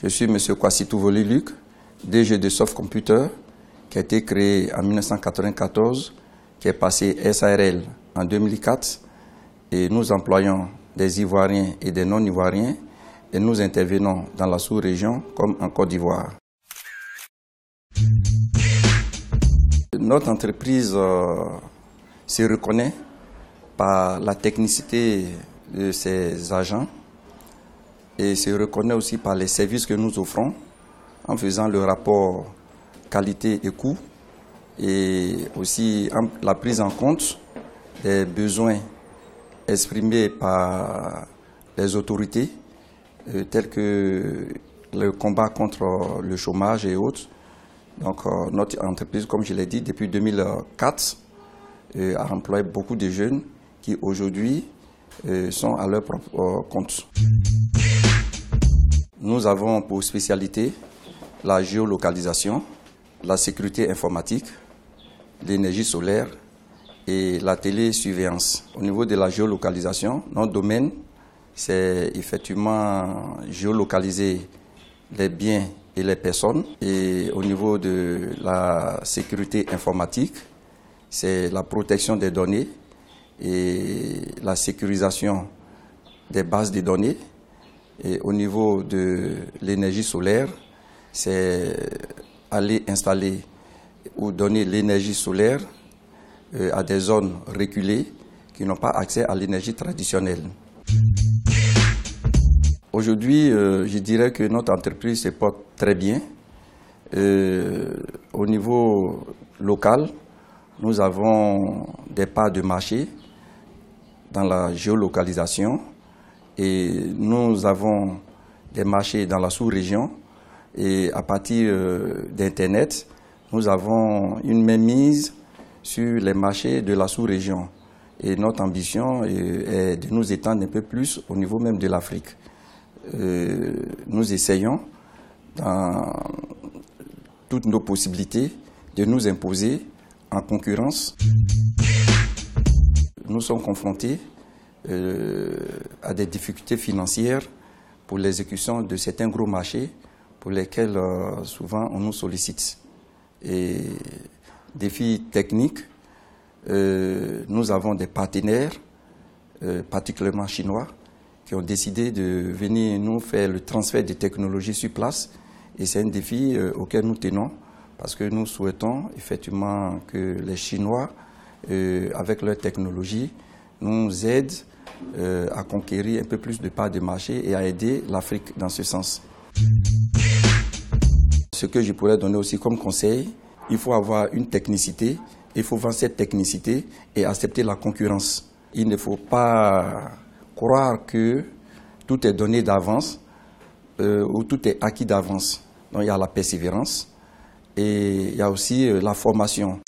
Je suis M. Kwasi Touvolé-Luc, DG de Soft Computer, qui a été créé en 1994, qui est passé SARL en 2004. Et nous employons des Ivoiriens et des non-Ivoiriens et nous intervenons dans la sous-région comme en Côte d'Ivoire. Notre entreprise se reconnaît par la technicité de ses agents et se reconnaît aussi par les services que nous offrons en faisant le rapport qualité et coût et aussi la prise en compte des besoins exprimés par les autorités tels que le combat contre le chômage et autres. Donc notre entreprise, comme je l'ai dit, depuis 2004, a employé beaucoup de jeunes qui aujourd'hui sont à leur propre compte. Nous avons pour spécialité la géolocalisation, la sécurité informatique, l'énergie solaire et la télésurveillance. Au niveau de la géolocalisation, notre domaine, c'est effectivement géolocaliser les biens et les personnes. Et au niveau de la sécurité informatique, c'est la protection des données et la sécurisation des bases de données. Et au niveau de l'énergie solaire, c'est aller installer ou donner l'énergie solaire à des zones reculées qui n'ont pas accès à l'énergie traditionnelle. Aujourd'hui, je dirais que notre entreprise se porte très bien. Au niveau local, nous avons des parts de marché dans la géolocalisation et nous avons des marchés dans la sous-région et à partir d'Internet, nous avons une mainmise sur les marchés de la sous-région. Et notre ambition est de nous étendre un peu plus au niveau même de l'Afrique. Nous essayons, dans toutes nos possibilités, de nous imposer en concurrence. Nous sommes confrontés à des difficultés financières pour l'exécution de certains gros marchés pour lesquels souvent on nous sollicite. Et défis techniques, nous avons des partenaires, particulièrement chinois, qui ont décidé de venir nous faire le transfert de technologies sur place. Et c'est un défi auquel nous tenons parce que nous souhaitons effectivement que les Chinois, avec leur technologie, nous aident à conquérir un peu plus de parts de marché et à aider l'Afrique dans ce sens. Ce que je pourrais donner aussi comme conseil, il faut avoir une technicité, il faut vendre cette technicité et accepter la concurrence. Il ne faut pas croire que tout est donné d'avance ou tout est acquis d'avance. Donc il y a la persévérance et il y a aussi la formation.